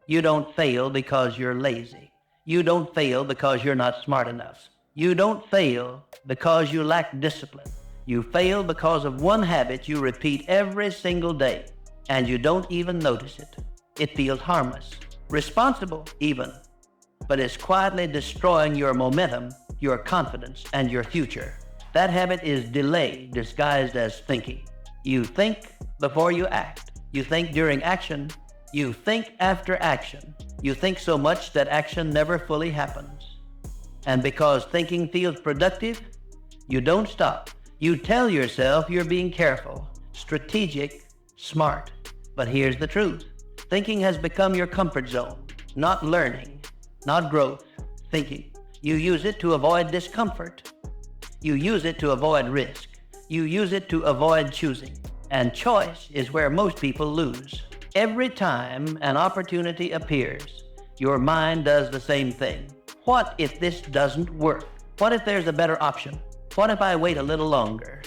You don't fail because you're lazy. You don't fail because you're not smart enough. You don't fail because you lack discipline. You fail because of one habit you repeat every single day, and you don't even notice it. It feels harmless, responsible even, but it's quietly destroying your momentum, your confidence, and your future. That habit is delay disguised as thinking. You think before you act. You think during action. You think after action. You think so much that action never fully happens. And because thinking feels productive, you don't stop. You tell yourself you're being careful, strategic, smart. But here's the truth. Thinking has become your comfort zone, not learning, not growth. Thinking. You use it to avoid discomfort. You use it to avoid risk. You use it to avoid choosing. And choice is where most people lose. Every time an opportunity appears, your mind does the same thing. What if this doesn't work? What if there's a better option? What if I wait a little longer?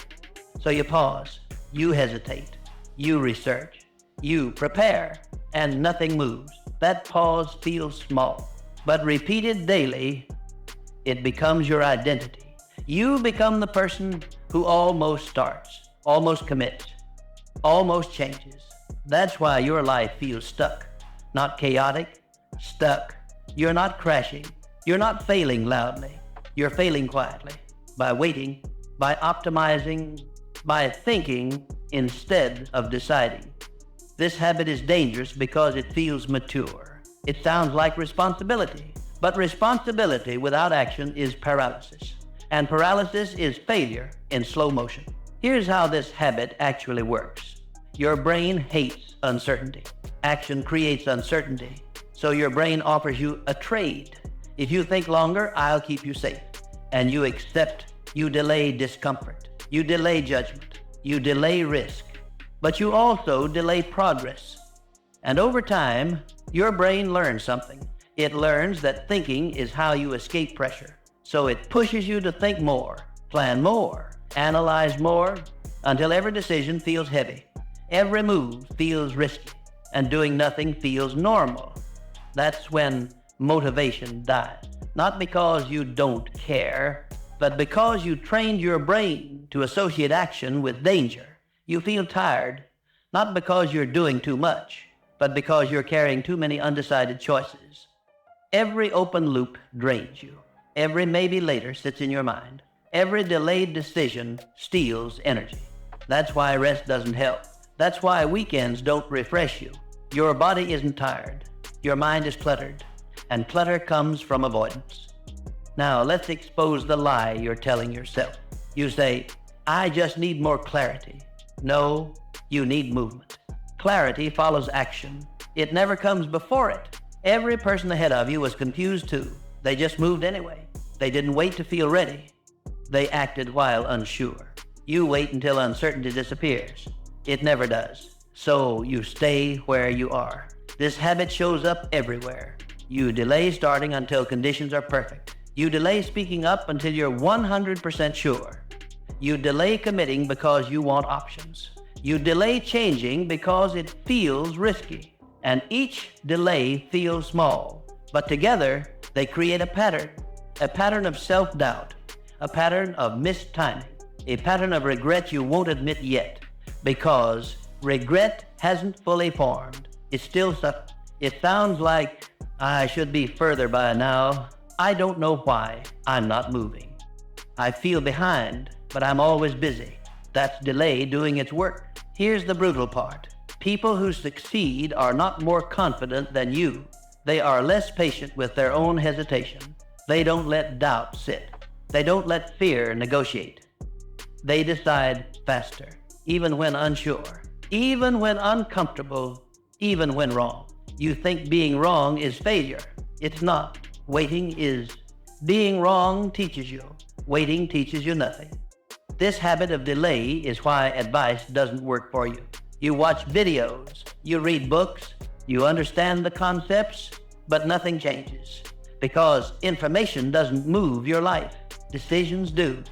So you pause, you hesitate, you research, you prepare, and nothing moves. That pause feels small, but repeated daily, it becomes your identity. You become the person who almost starts, almost commits, almost changes. That's why your life feels stuck, not chaotic, stuck. You're not crashing. You're not failing loudly. You're failing quietly by waiting, by optimizing, by thinking instead of deciding. This habit is dangerous because it feels mature. It sounds like responsibility, but responsibility without action is paralysis, and paralysis is failure in slow motion. Here's how this habit actually works. Your brain hates uncertainty. Action creates uncertainty, so your brain offers you a trade. If you think longer, I'll keep you safe. And you accept, you delay discomfort, you delay judgment, you delay risk, but you also delay progress. And over time, your brain learns something. It learns that thinking is how you escape pressure. So it pushes you to think more, plan more, analyze more, until every decision feels heavy. Every move feels risky, and doing nothing feels normal. That's when motivation dies. Not because you don't care, but because you trained your brain to associate action with danger. You feel tired, not because you're doing too much, but because you're carrying too many undecided choices. Every open loop drains you. Every maybe later sits in your mind. Every delayed decision steals energy. That's why rest doesn't help. That's why weekends don't refresh you. Your body isn't tired. Your mind is cluttered, and clutter comes from avoidance. Now, let's expose the lie you're telling yourself. You say, I just need more clarity. No, you need movement. Clarity follows action. It never comes before it. Every person ahead of you was confused too. They just moved anyway. They didn't wait to feel ready. They acted while unsure. You wait until uncertainty disappears. It never does. So you stay where you are. This habit shows up everywhere. You delay starting until conditions are perfect. You delay speaking up until you're 100% sure. You delay committing because you want options. You delay changing because it feels risky. And each delay feels small. But together, they create a pattern of self-doubt, a pattern of missed timing, a pattern of regret you won't admit yet. Because regret hasn't fully formed. It's still subtle. It sounds like, I should be further by now. I don't know why I'm not moving. I feel behind, but I'm always busy. That's delay doing its work. Here's the brutal part. People who succeed are not more confident than you. They are less patient with their own hesitation. They don't let doubt sit. They don't let fear negotiate. They decide faster, even when unsure, even when uncomfortable, even when wrong. You think being wrong is failure. It's not. Waiting is. Being wrong teaches you. Waiting teaches you nothing. This habit of delay is why advice doesn't work for you. You watch videos, you read books, you understand the concepts, but nothing changes. Because information doesn't move your life. Decisions do.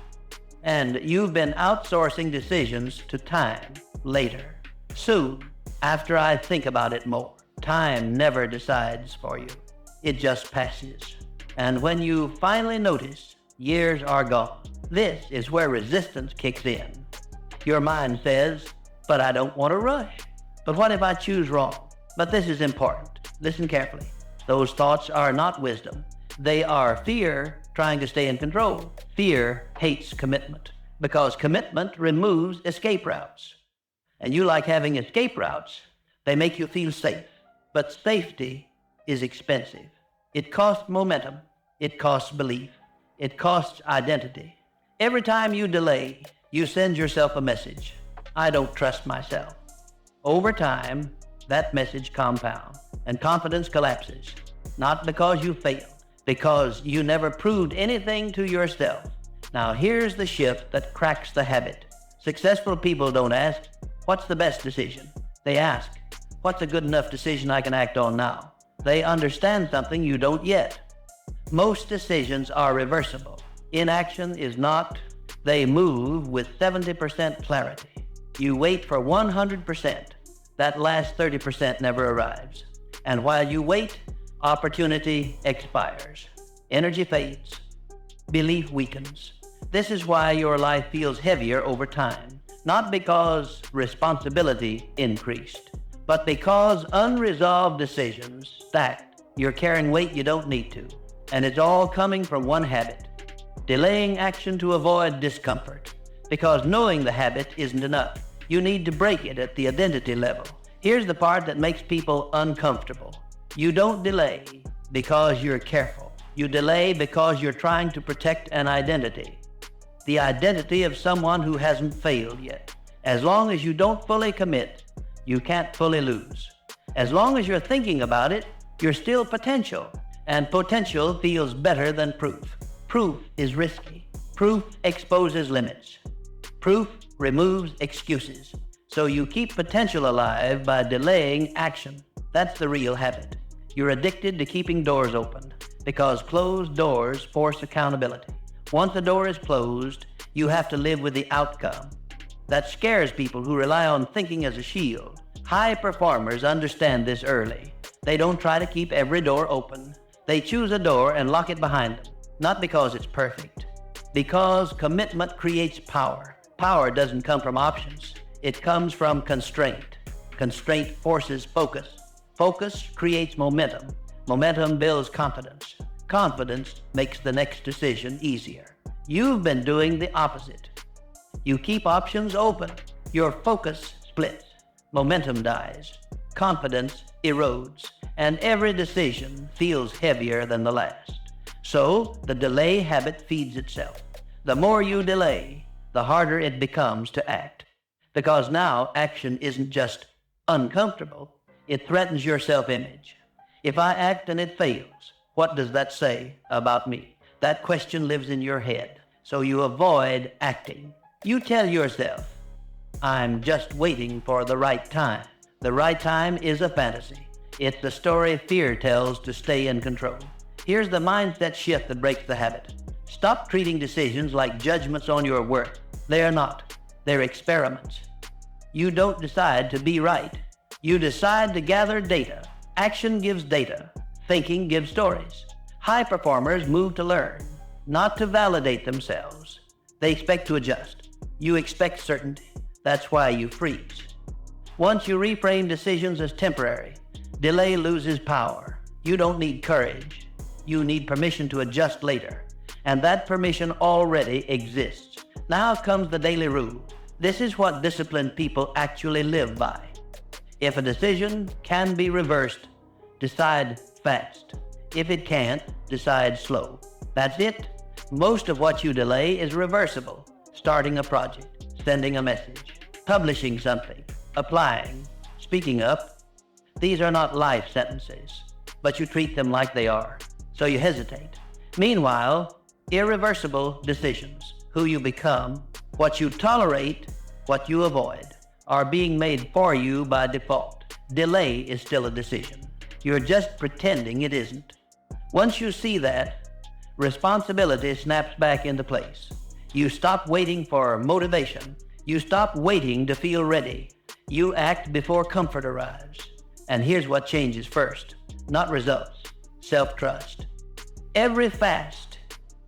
And you've been outsourcing decisions to time later. Soon, after I think about it more. time never decides for you. It just passes. And when you finally notice, years are gone. This is where resistance kicks in. Your mind says, but I don't want to rush. But what if I choose wrong? But this is important. Listen carefully. Those thoughts are not wisdom. They are fear trying to stay in control. Fear hates commitment because commitment removes escape routes. And you like having escape routes. They make you feel safe. But safety is expensive. It costs momentum. It costs belief. It costs identity. Every time you delay, you send yourself a message. I don't trust myself. Over time, that message compounds and confidence collapses. Not because you failed, because you never proved anything to yourself. Now here's the shift that cracks the habit. Successful people don't ask, what's the best decision? They ask, what's a good enough decision I can act on now? They understand something you don't yet. Most decisions are reversible. Inaction is not. They move with 70% clarity. You wait for 100%. That last 30% never arrives. And while you wait, opportunity expires. Energy fades. Belief weakens. This is why your life feels heavier over time. Not because responsibility increased, but because unresolved decisions stacked. You're carrying weight you don't need to. And it's all coming from one habit. Delaying action to avoid discomfort. Because knowing the habit isn't enough. You need to break it at the identity level. Here's the part that makes people uncomfortable. You don't delay because you're careful. You delay because you're trying to protect an identity. The identity of someone who hasn't failed yet. As long as you don't fully commit, you can't fully lose. As long as you're thinking about it, you're still potential. And potential feels better than proof. Proof is risky. Proof exposes limits. Proof removes excuses. So you keep potential alive by delaying action. That's the real habit. You're addicted to keeping doors open because closed doors force accountability. Once a door is closed, you have to live with the outcome. That scares people who rely on thinking as a shield. High performers understand this early. They don't try to keep every door open. They choose a door and lock it behind them. Not because it's perfect. Because commitment creates power. Power doesn't come from options. It comes from constraint. Constraint forces focus. Focus creates momentum. Momentum builds confidence. Confidence makes the next decision easier. You've been doing the opposite. You keep options open. Your focus splits. Momentum dies. Confidence erodes. And every decision feels heavier than the last. So the delay habit feeds itself. The more you delay, the harder it becomes to act. Because now action isn't just uncomfortable, it threatens your self-image. If I act and it fails, what does that say about me? That question lives in your head, so you avoid acting. You tell yourself, I'm just waiting for the right time. The right time is a fantasy. It's the story fear tells to stay in control. Here's the mindset shift that breaks the habit. Stop treating decisions like judgments on your worth. They are not. They're experiments. You don't decide to be right. You decide to gather data. Action gives data. Thinking gives stories. High performers move to learn, not to validate themselves. They expect to adjust. You expect certainty. That's why you freeze. Once you reframe decisions as temporary, delay loses power. You don't need courage. You need permission to adjust later. And that permission already exists. Now comes the daily rule. This is what disciplined people actually live by. If a decision can be reversed, decide fast. If it can't, decide slow. That's it. Most of what you delay is reversible. Starting a project, sending a message, publishing something, applying, speaking up. These are not life sentences, but you treat them like they are, so you hesitate. Meanwhile, irreversible decisions, who you become, what you tolerate, what you avoid, are being made for you by default. Delay is still a decision. You're just pretending it isn't. Once you see that, responsibility snaps back into place. You stop waiting for motivation. You stop waiting to feel ready. You act before comfort arrives. And here's what changes first. Not results. Self-trust. Every fast,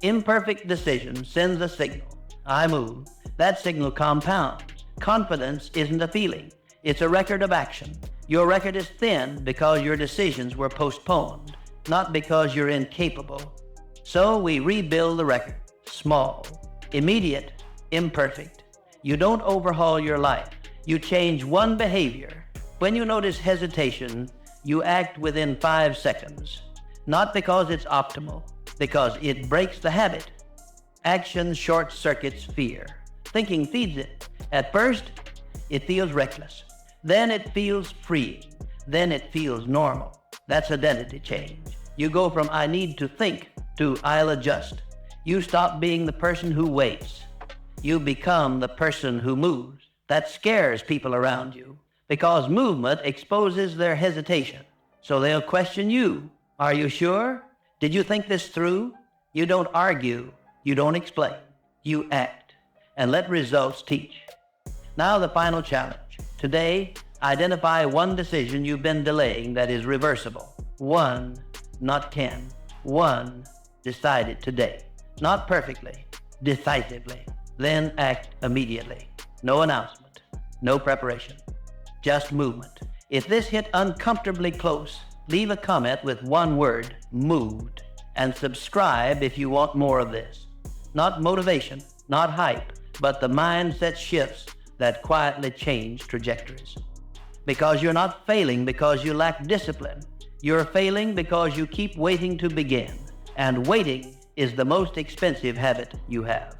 imperfect decision sends a signal. I move. That signal compounds. Confidence isn't a feeling. It's a record of action. Your record is thin because your decisions were postponed, not because you're incapable. So we rebuild the record. Small, immediate, imperfect. You don't overhaul your life. You change one behavior. When you notice hesitation, you act within 5 seconds. Not because it's optimal, because it breaks the habit. Action short circuits fear. Thinking feeds it. At first, it feels reckless. Then it feels freeing. Then it feels normal. That's identity change. You go from I need to think to I'll adjust. You stop being the person who waits. You become the person who moves. That scares people around you because movement exposes their hesitation. So they'll question you. Are you sure? Did you think this through? You don't argue. You don't explain. You act. And let results teach. Now the final challenge. Today, identify one decision you've been delaying that is reversible. 1, not 10. 1, decide it today. Not perfectly, decisively. Then act immediately. No announcement. No preparation. Just movement. If this hit uncomfortably close, leave a comment with one word, moved, and subscribe if you want more of this. Not motivation, not hype, but the mindset shifts that quietly change trajectories. Because you're not failing because you lack discipline. You're failing because you keep waiting to begin. And waiting is the most expensive habit you have.